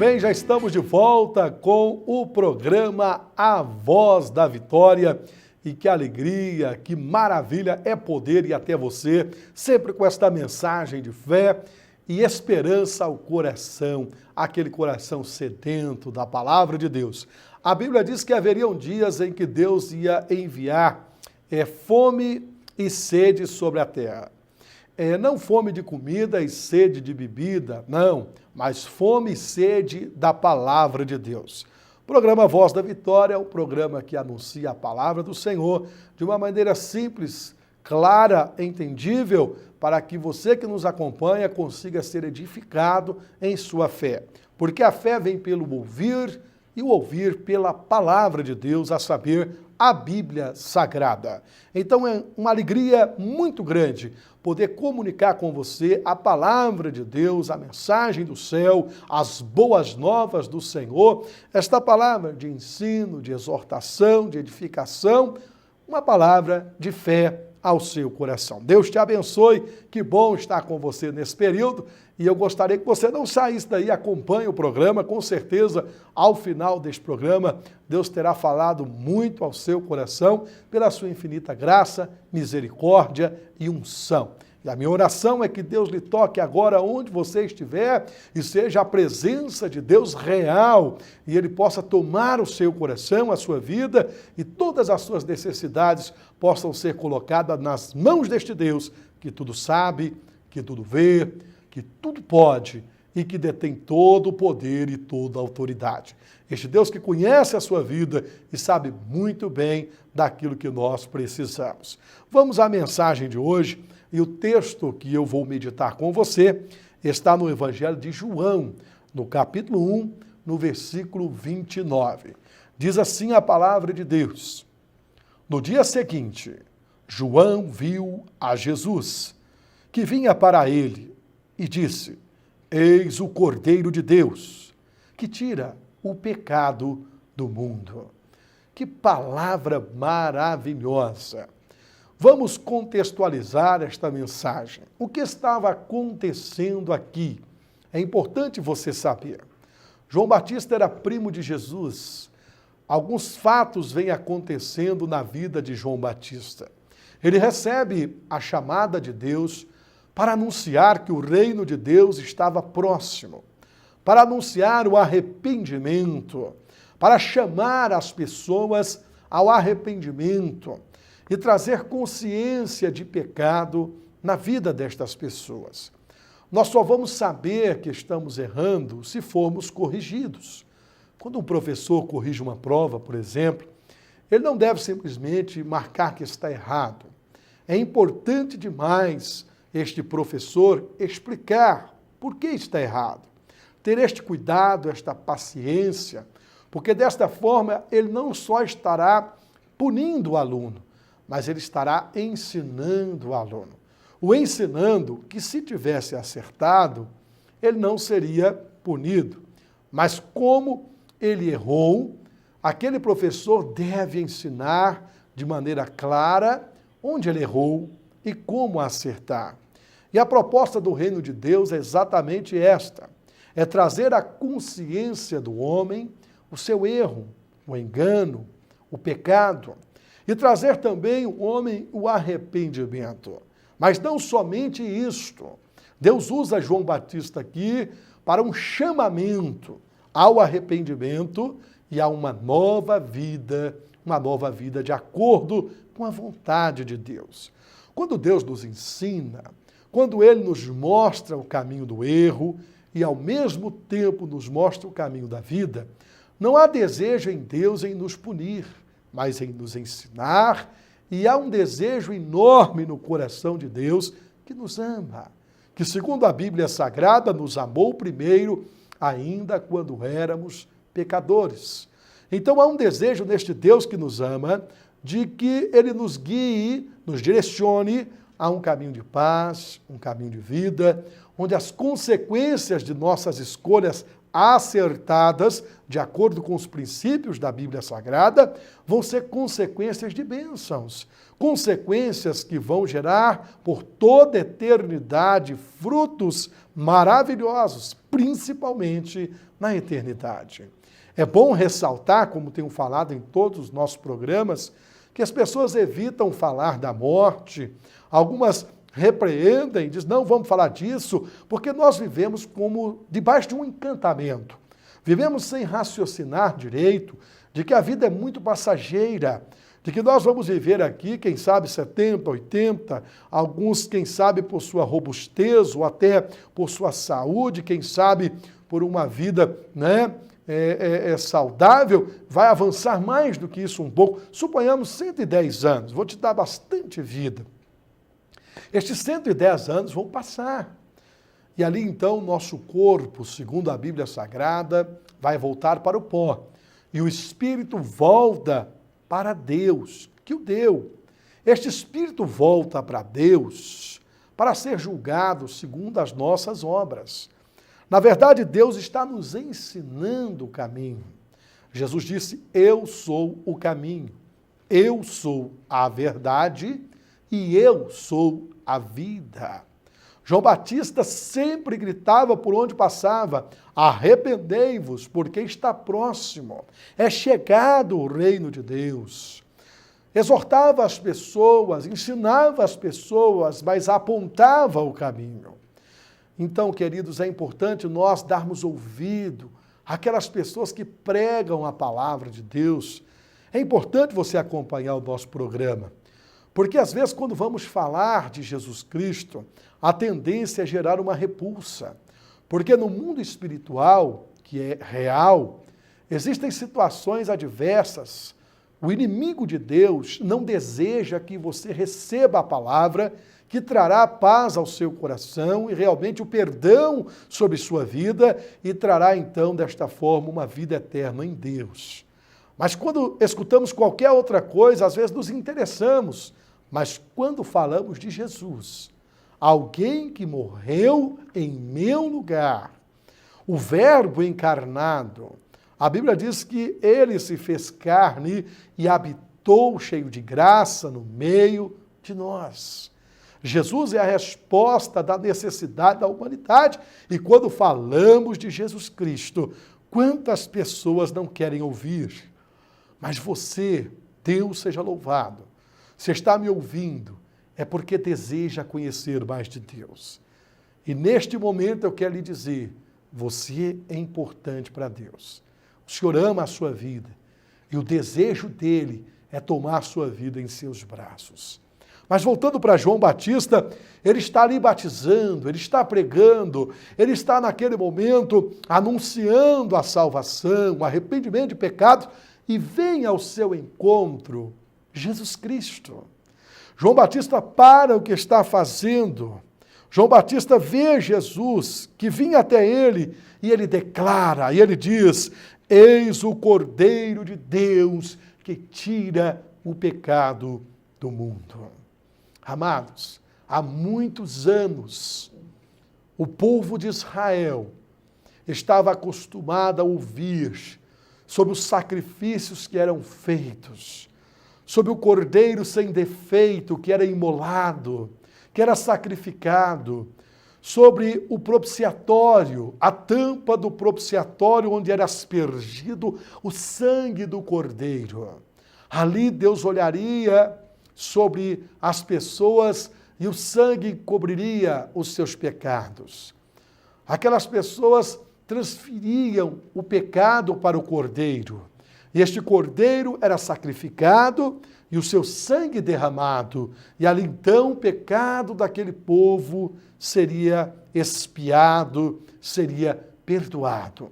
bem, já estamos de volta com o programa A Voz da Vitória. E que alegria, que maravilha é poder ir até você, sempre com esta mensagem de fé e esperança ao coração, aquele coração sedento da palavra de Deus. A Bíblia diz que haveriam dias em que Deus ia enviar fome e sede sobre a terra. Não fome de comida e sede de bebida, não, mas fome e sede da palavra de Deus. O programa Voz da Vitória é um programa que anuncia a palavra do Senhor de uma maneira simples, clara, entendível, para que você que nos acompanha consiga ser edificado em sua fé. Porque a fé vem pelo ouvir e o ouvir pela palavra de Deus, a saber, a Bíblia Sagrada. Então é uma alegria muito grande poder comunicar com você a palavra de Deus, a mensagem do céu, as boas novas do Senhor, esta palavra de ensino, de exortação, de edificação, uma palavra de fé ao seu coração. Deus te abençoe, que bom estar com você nesse período e eu gostaria que você não saísse daí, acompanhe o programa, com certeza ao final deste programa Deus terá falado muito ao seu coração pela sua infinita graça, misericórdia e unção. E a minha oração é que Deus lhe toque agora onde você estiver e seja a presença de Deus real e Ele possa tomar o seu coração, a sua vida e todas as suas necessidades possam ser colocadas nas mãos deste Deus que tudo sabe, que tudo vê, que tudo pode e que detém todo o poder e toda a autoridade. Este Deus que conhece a sua vida e sabe muito bem daquilo que nós precisamos. Vamos à mensagem de hoje. E o texto que eu vou meditar com você está no Evangelho de João, no capítulo 1, no versículo 29. Diz assim a palavra de Deus. No dia seguinte, João viu a Jesus, que vinha para ele, e disse: Eis o Cordeiro de Deus, que tira o pecado do mundo. Que palavra maravilhosa! Vamos contextualizar esta mensagem. O que estava acontecendo aqui? É importante você saber. João Batista era primo de Jesus. Alguns fatos vêm acontecendo na vida de João Batista. Ele recebe a chamada de Deus para anunciar que o reino de Deus estava próximo, para anunciar o arrependimento, para chamar as pessoas ao arrependimento e trazer consciência de pecado na vida destas pessoas. Nós só vamos saber que estamos errando se formos corrigidos. Quando um professor corrige uma prova, por exemplo, ele não deve simplesmente marcar que está errado. É importante demais este professor explicar por que está errado. Ter este cuidado, esta paciência, porque desta forma ele não só estará punindo o aluno, mas ele estará ensinando o aluno. O ensinando que, se tivesse acertado, ele não seria punido. Mas como ele errou, aquele professor deve ensinar de maneira clara onde ele errou e como acertar. E a proposta do reino de Deus é exatamente esta: é trazer à consciência do homem o seu erro, o engano, o pecado, e trazer também o homem o arrependimento. Mas não somente isto. Deus usa João Batista aqui para um chamamento ao arrependimento e a uma nova vida de acordo com a vontade de Deus. Quando Deus nos ensina, quando Ele nos mostra o caminho do erro e ao mesmo tempo nos mostra o caminho da vida, não há desejo em Deus em nos punir, mas em nos ensinar, e há um desejo enorme no coração de Deus que nos ama, que segundo a Bíblia Sagrada nos amou primeiro, ainda quando éramos pecadores. Então há um desejo neste Deus que nos ama, de que Ele nos guie, nos direcione a um caminho de paz, um caminho de vida, onde as consequências de nossas escolhas acertadas, de acordo com os princípios da Bíblia Sagrada, vão ser consequências de bênçãos. Consequências que vão gerar por toda a eternidade frutos maravilhosos, principalmente na eternidade. É bom ressaltar, como tenho falado em todos os nossos programas, que as pessoas evitam falar da morte, algumas repreendem, dizem, não vamos falar disso, porque nós vivemos como debaixo de um encantamento. Vivemos sem raciocinar direito, de que a vida é muito passageira, de que nós vamos viver aqui, quem sabe 70, 80, alguns, quem sabe, por sua robustez ou até por sua saúde, quem sabe por uma vida, saudável, vai avançar mais do que isso um pouco. Suponhamos 110 anos, vou te dar bastante vida. Estes 110 anos vão passar. E ali então nosso corpo, segundo a Bíblia Sagrada, vai voltar para o pó. E o espírito volta para Deus, que o deu. Este espírito volta para Deus para ser julgado segundo as nossas obras. Na verdade, Deus está nos ensinando o caminho. Jesus disse, eu sou o caminho, eu sou a verdade e eu sou a vida. João Batista sempre gritava por onde passava, arrependei-vos, porque está próximo, é chegado o reino de Deus. Exortava as pessoas, ensinava as pessoas, mas apontava o caminho. Então, queridos, é importante nós darmos ouvido àquelas pessoas que pregam a palavra de Deus. É importante você acompanhar o nosso programa, porque às vezes quando vamos falar de Jesus Cristo, a tendência é gerar uma repulsa, porque no mundo espiritual, que é real, existem situações adversas. O inimigo de Deus não deseja que você receba a palavra que trará paz ao seu coração e realmente o perdão sobre sua vida e trará então desta forma uma vida eterna em Deus. Mas quando escutamos qualquer outra coisa, às vezes nos interessamos, mas quando falamos de Jesus, alguém que morreu em meu lugar, o Verbo encarnado, a Bíblia diz que ele se fez carne e habitou cheio de graça no meio de nós. Jesus é a resposta da necessidade da humanidade. E quando falamos de Jesus Cristo, quantas pessoas não querem ouvir? Mas você, Deus seja louvado, se está me ouvindo, é porque deseja conhecer mais de Deus. E neste momento eu quero lhe dizer, você é importante para Deus. O Senhor ama a sua vida e o desejo dele é tomar a sua vida em seus braços. Mas voltando para João Batista, ele está ali batizando, ele está pregando, ele está naquele momento anunciando a salvação, o arrependimento de pecados, e vem ao seu encontro Jesus Cristo. João Batista para o que está fazendo. João Batista vê Jesus que vinha até ele e ele declara, e ele diz, eis o Cordeiro de Deus que tira o pecado do mundo. Amados, há muitos anos, o povo de Israel estava acostumado a ouvir sobre os sacrifícios que eram feitos, sobre o cordeiro sem defeito que era imolado, que era sacrificado, sobre o propiciatório, a tampa do propiciatório onde era aspergido o sangue do cordeiro. Ali Deus olharia sobre as pessoas e o sangue cobriria os seus pecados. Aquelas pessoas transferiam o pecado para o cordeiro. E este cordeiro era sacrificado e o seu sangue derramado. E ali então o pecado daquele povo seria expiado, seria perdoado.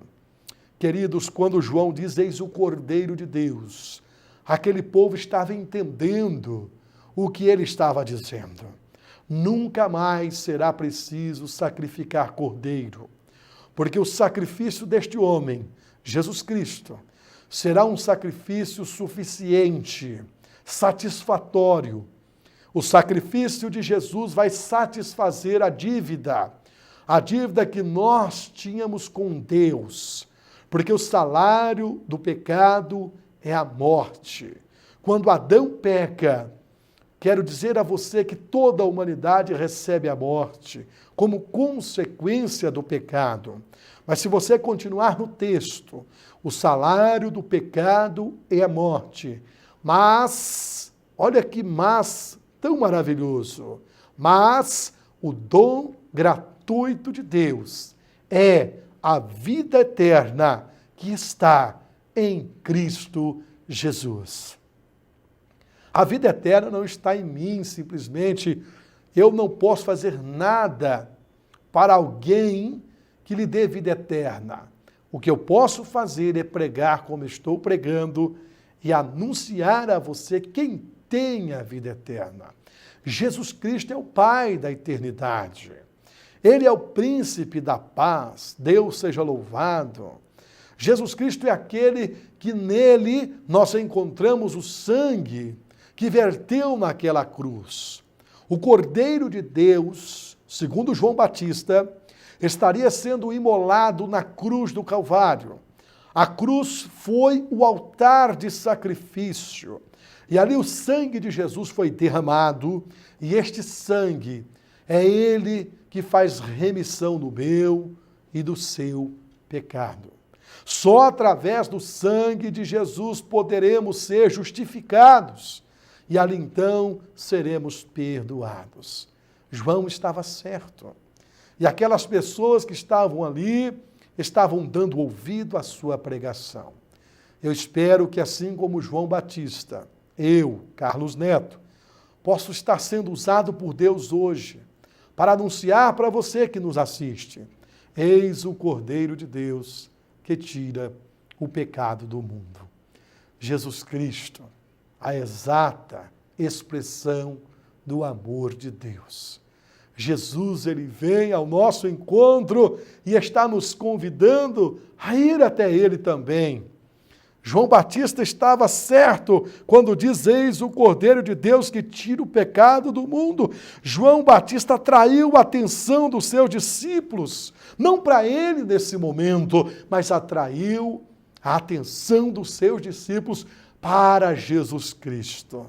Queridos, quando João diz, eis o Cordeiro de Deus, aquele povo estava entendendo o que ele estava dizendo. Nunca mais será preciso sacrificar cordeiro, porque o sacrifício deste homem, Jesus Cristo, será um sacrifício suficiente, satisfatório. O sacrifício de Jesus vai satisfazer a dívida. a dívida que nós tínhamos com Deus, porque o salário do pecado é a morte. Quando Adão peca, quero dizer a você que toda a humanidade recebe a morte como consequência do pecado. Mas se você continuar no texto, o salário do pecado é a morte. Mas, olha que mas tão maravilhoso, mas o dom gratuito de Deus é a vida eterna que está em Cristo Jesus. A vida eterna não está em mim, simplesmente. Eu não posso fazer nada para alguém que lhe dê vida eterna. O que eu posso fazer é pregar como estou pregando e anunciar a você quem tem a vida eterna. Jesus Cristo é o Pai da eternidade. Ele é o príncipe da paz. Deus seja louvado. Jesus Cristo é aquele que nele nós encontramos o sangue que verteu naquela cruz. O Cordeiro de Deus, segundo João Batista, estaria sendo imolado na cruz do Calvário. A cruz foi o altar de sacrifício. E ali o sangue de Jesus foi derramado, e este sangue é ele que faz remissão do meu e do seu pecado. Só através do sangue de Jesus poderemos ser justificados. E ali então seremos perdoados. João estava certo. E aquelas pessoas que estavam ali estavam dando ouvido à sua pregação. Eu espero que assim como João Batista, eu, Carlos Neto, posso estar sendo usado por Deus hoje para anunciar para você que nos assiste: eis o Cordeiro de Deus que tira o pecado do mundo. Jesus Cristo, a exata expressão do amor de Deus. Jesus, ele vem ao nosso encontro e está nos convidando a ir até ele também. João Batista estava certo quando diz: eis o Cordeiro de Deus que tira o pecado do mundo. João Batista atraiu a atenção dos seus discípulos, não para ele nesse momento, mas atraiu a atenção dos seus discípulos para Jesus Cristo.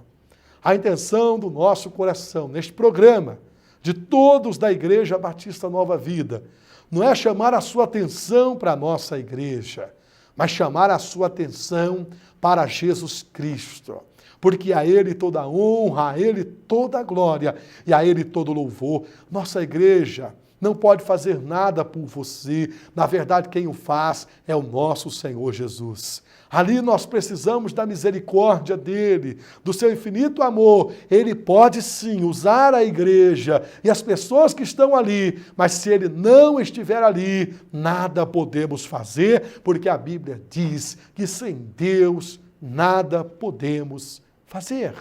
A intenção do nosso coração neste programa, de todos da Igreja Batista Nova Vida, não é chamar a sua atenção para a nossa igreja, mas chamar a sua atenção para Jesus Cristo, porque a Ele toda a honra, a Ele toda a glória e a Ele todo o louvor. Nossa igreja não pode fazer nada por você, na verdade quem o faz é o nosso Senhor Jesus. Ali nós precisamos da misericórdia dele, do seu infinito amor. Ele pode sim usar a igreja e as pessoas que estão ali, mas se ele não estiver ali, nada podemos fazer, porque a Bíblia diz que sem Deus nada podemos fazer.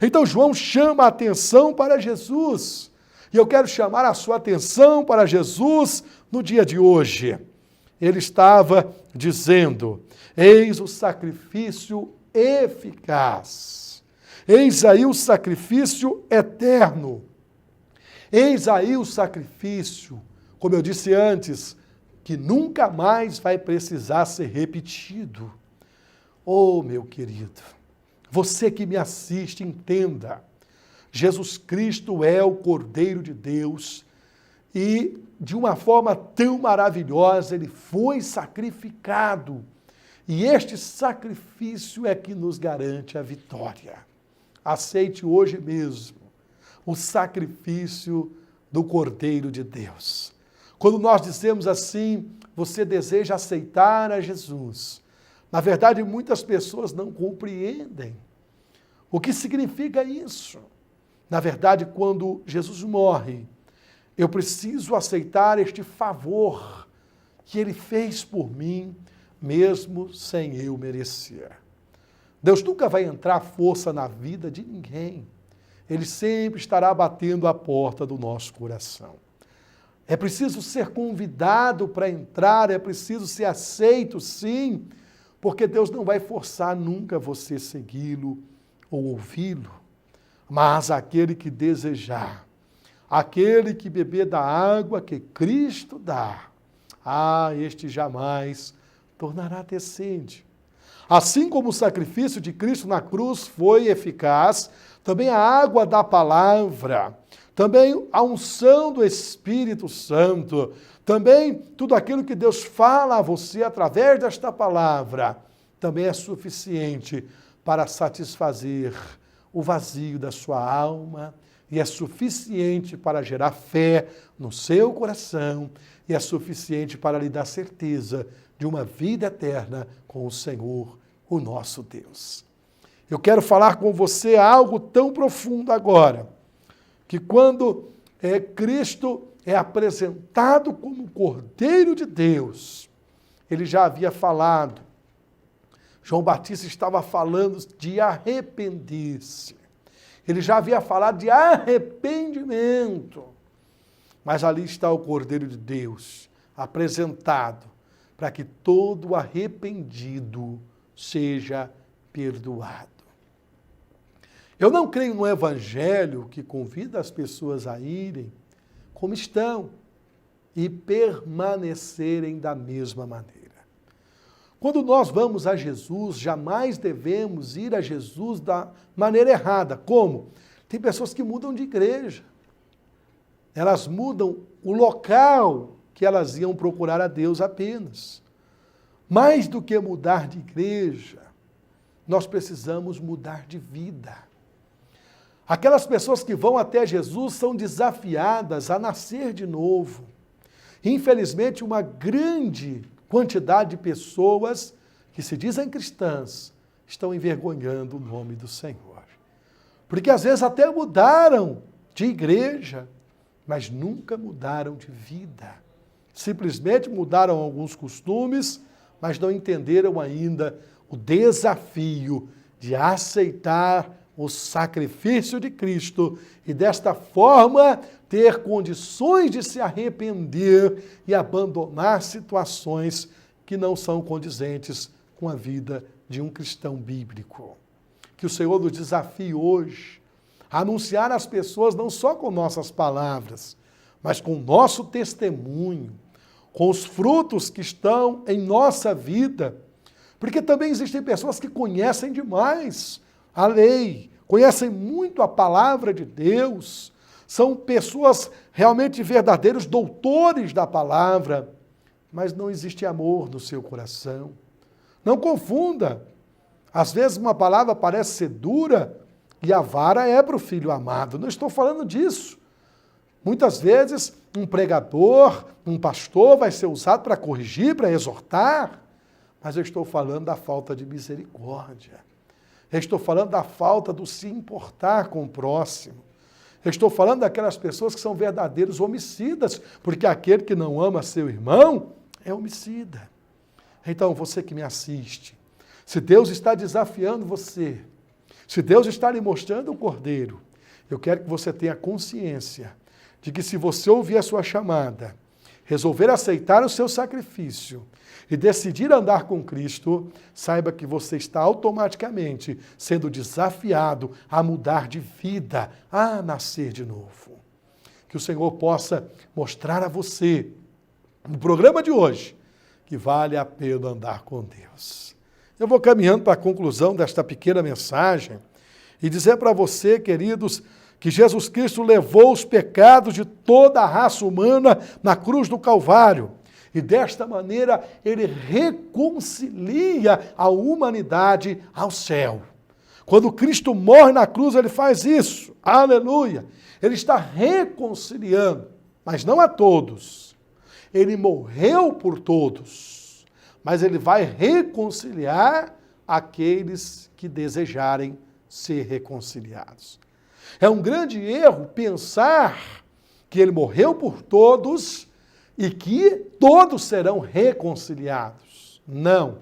Então João chama a atenção para Jesus, e eu quero chamar a sua atenção para Jesus no dia de hoje. Ele estava dizendo: eis o sacrifício eficaz, eis aí o sacrifício eterno, eis aí o sacrifício, como eu disse antes, que nunca mais vai precisar ser repetido. Oh, meu querido, você que me assiste, entenda, Jesus Cristo é o Cordeiro de Deus e de uma forma tão maravilhosa ele foi sacrificado. E este sacrifício é que nos garante a vitória. Aceite hoje mesmo o sacrifício do Cordeiro de Deus. Quando nós dizemos assim, você deseja aceitar a Jesus, na verdade muitas pessoas não compreendem o que significa isso. Na verdade, quando Jesus morre, eu preciso aceitar este favor que ele fez por mim, mesmo sem eu merecer. Deus nunca vai entrar força na vida de ninguém. Ele sempre estará batendo a porta do nosso coração. É preciso ser convidado para entrar, é preciso ser aceito, sim, porque Deus não vai forçar nunca você segui-lo ou ouvi-lo. Mas aquele que desejar, aquele que beber da água que Cristo dá, este jamais tornará a ter sede. Assim como o sacrifício de Cristo na cruz foi eficaz, também a água da palavra, também a unção do Espírito Santo, também tudo aquilo que Deus fala a você através desta palavra, também é suficiente para satisfazer o vazio da sua alma e é suficiente para gerar fé no seu coração e é suficiente para lhe dar certeza de uma vida eterna com o Senhor, o nosso Deus. Eu quero falar com você algo tão profundo agora, que quando Cristo é apresentado como Cordeiro de Deus, ele já havia falado, João Batista estava falando de arrepender-se, ele já havia falado de arrependimento, mas ali está o Cordeiro de Deus, apresentado, para que todo arrependido seja perdoado. Eu não creio no evangelho que convida as pessoas a irem como estão e permanecerem da mesma maneira. Quando nós vamos a Jesus, jamais devemos ir a Jesus da maneira errada. Como? Tem pessoas que mudam de igreja. Elas mudam o local que elas iam procurar a Deus apenas. Mais do que mudar de igreja, nós precisamos mudar de vida. Aquelas pessoas que vão até Jesus são desafiadas a nascer de novo. Infelizmente, uma grande quantidade de pessoas que se dizem cristãs estão envergonhando o nome do Senhor. Porque às vezes até mudaram de igreja, mas nunca mudaram de vida. Simplesmente mudaram alguns costumes, mas não entenderam ainda o desafio de aceitar o sacrifício de Cristo e desta forma ter condições de se arrepender e abandonar situações que não são condizentes com a vida de um cristão bíblico. Que o Senhor nos desafie hoje a anunciar às pessoas não só com nossas palavras, mas com o nosso testemunho, com os frutos que estão em nossa vida, porque também existem pessoas que conhecem demais a lei, conhecem muito a palavra de Deus, são pessoas realmente verdadeiros doutores da palavra, mas não existe amor no seu coração. Não confunda. Às vezes uma palavra parece ser dura e a vara é para o filho amado. Não estou falando disso. Muitas vezes um pregador, um pastor vai ser usado para corrigir, para exortar, mas eu estou falando da falta de misericórdia. Eu estou falando da falta do se importar com o próximo. Eu estou falando daquelas pessoas que são verdadeiros homicidas, porque aquele que não ama seu irmão é homicida. Então, você que me assiste, se Deus está desafiando você, se Deus está lhe mostrando o Cordeiro, eu quero que você tenha consciência de que se você ouvir a sua chamada, resolver aceitar o seu sacrifício e decidir andar com Cristo, saiba que você está automaticamente sendo desafiado a mudar de vida, a nascer de novo. Que o Senhor possa mostrar a você, no programa de hoje, que vale a pena andar com Deus. Eu vou caminhando para a conclusão desta pequena mensagem e dizer para você, queridos, que Jesus Cristo levou os pecados de toda a raça humana na cruz do Calvário. E desta maneira ele reconcilia a humanidade ao céu. Quando Cristo morre na cruz, ele faz isso. Aleluia! Ele está reconciliando, mas não a todos. Ele morreu por todos, mas ele vai reconciliar aqueles que desejarem ser reconciliados. É um grande erro pensar que ele morreu por todos e que todos serão reconciliados. Não.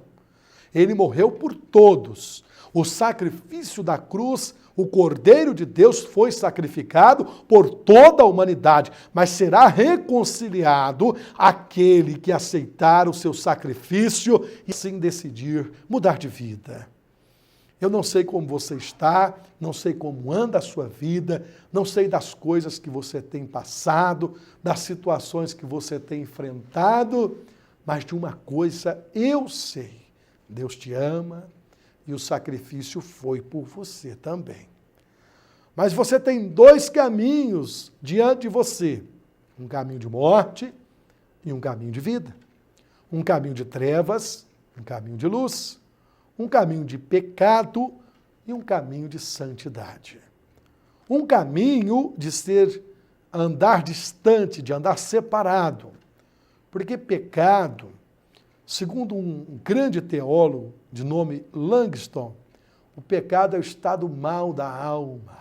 Ele morreu por todos. O sacrifício da cruz, o Cordeiro de Deus foi sacrificado por toda a humanidade, mas será reconciliado aquele que aceitar o seu sacrifício e sim decidir mudar de vida. Eu não sei como você está, não sei como anda a sua vida, não sei das coisas que você tem passado, das situações que você tem enfrentado, mas de uma coisa eu sei: Deus te ama e o sacrifício foi por você também. Mas você tem dois caminhos diante de você: um caminho de morte e um caminho de vida. Um caminho de trevas, um caminho de luz. Um caminho de pecado e um caminho de santidade. Um caminho de andar distante, de andar separado. Porque pecado, segundo um grande teólogo de nome Langston, o pecado é o estado mal da alma.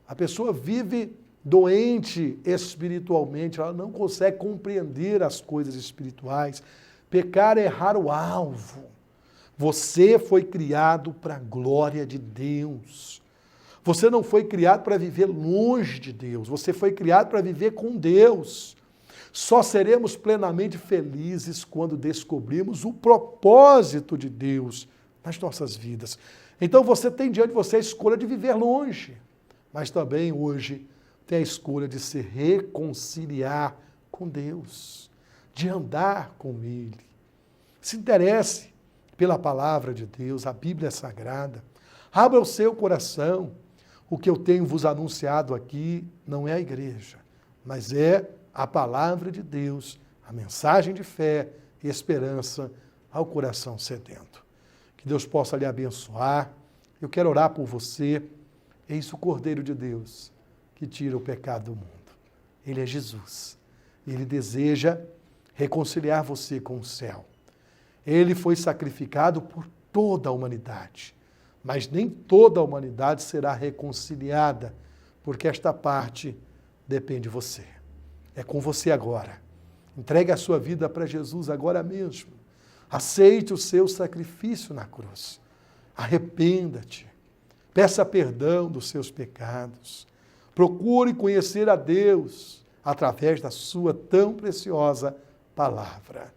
A pessoa vive doente espiritualmente, ela não consegue compreender as coisas espirituais. Pecar é errar o alvo. Você foi criado para a glória de Deus. Você não foi criado para viver longe de Deus. Você foi criado para viver com Deus. Só seremos plenamente felizes quando descobrimos o propósito de Deus nas nossas vidas. Então você tem diante de você a escolha de viver longe, mas também hoje tem a escolha de se reconciliar com Deus, de andar com Ele. Se interesse pela palavra de Deus, a Bíblia é sagrada. Abra o seu coração. O que eu tenho vos anunciado aqui não é a igreja, mas é a palavra de Deus, a mensagem de fé e esperança ao coração sedento. Que Deus possa lhe abençoar. Eu quero orar por você. Eis o Cordeiro de Deus que tira o pecado do mundo. Ele é Jesus. Ele deseja reconciliar você com o céu. Ele foi sacrificado por toda a humanidade, mas nem toda a humanidade será reconciliada, porque esta parte depende de você. É com você agora. Entregue a sua vida para Jesus agora mesmo. Aceite o seu sacrifício na cruz. Arrependa-te. Peça perdão dos seus pecados. Procure conhecer a Deus através da sua tão preciosa palavra.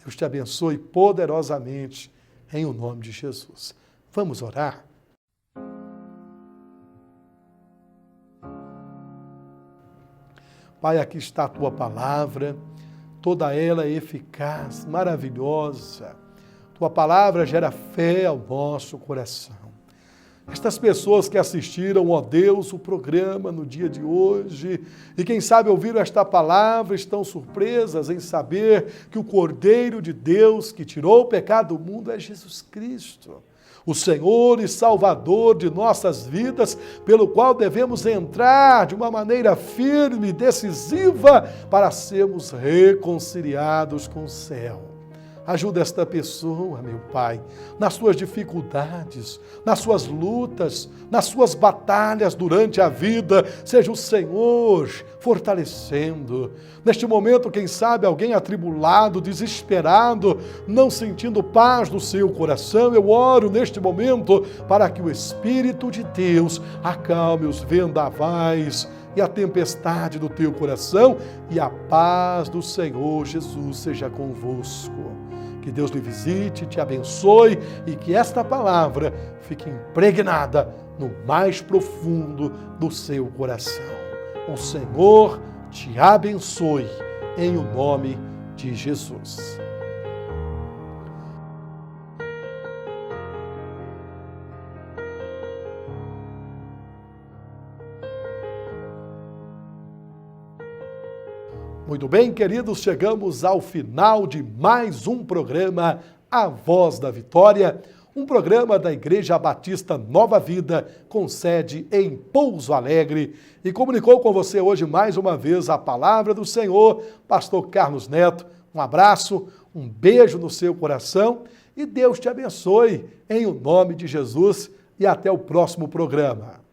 Deus te abençoe poderosamente em o nome de Jesus. Vamos orar? Pai, aqui está a tua palavra, toda ela é eficaz, maravilhosa. Tua palavra gera fé ao nosso coração. Estas pessoas que assistiram, ó Deus, o programa no dia de hoje, e quem sabe ouviram esta palavra, estão surpresas em saber que o Cordeiro de Deus que tirou o pecado do mundo é Jesus Cristo, o Senhor e Salvador de nossas vidas, pelo qual devemos entrar de uma maneira firme e decisiva para sermos reconciliados com o céu. Ajuda esta pessoa, meu Pai, nas suas dificuldades, nas suas lutas, nas suas batalhas durante a vida. Seja o Senhor fortalecendo. Neste momento, quem sabe, alguém atribulado, desesperado, não sentindo paz no seu coração, eu oro neste momento para que o Espírito de Deus acalme os vendavais e a tempestade do teu coração, e a paz do Senhor Jesus seja convosco. Que Deus lhe visite, te abençoe e que esta palavra fique impregnada no mais profundo do seu coração. O Senhor te abençoe em o nome de Jesus. Muito bem, queridos, chegamos ao final de mais um programa, A Voz da Vitória, um programa da Igreja Batista Nova Vida, com sede em Pouso Alegre. E comunicou com você hoje mais uma vez a palavra do Senhor, pastor Carlos Neto. Um abraço, um beijo no seu coração e Deus te abençoe em o nome de Jesus e até o próximo programa.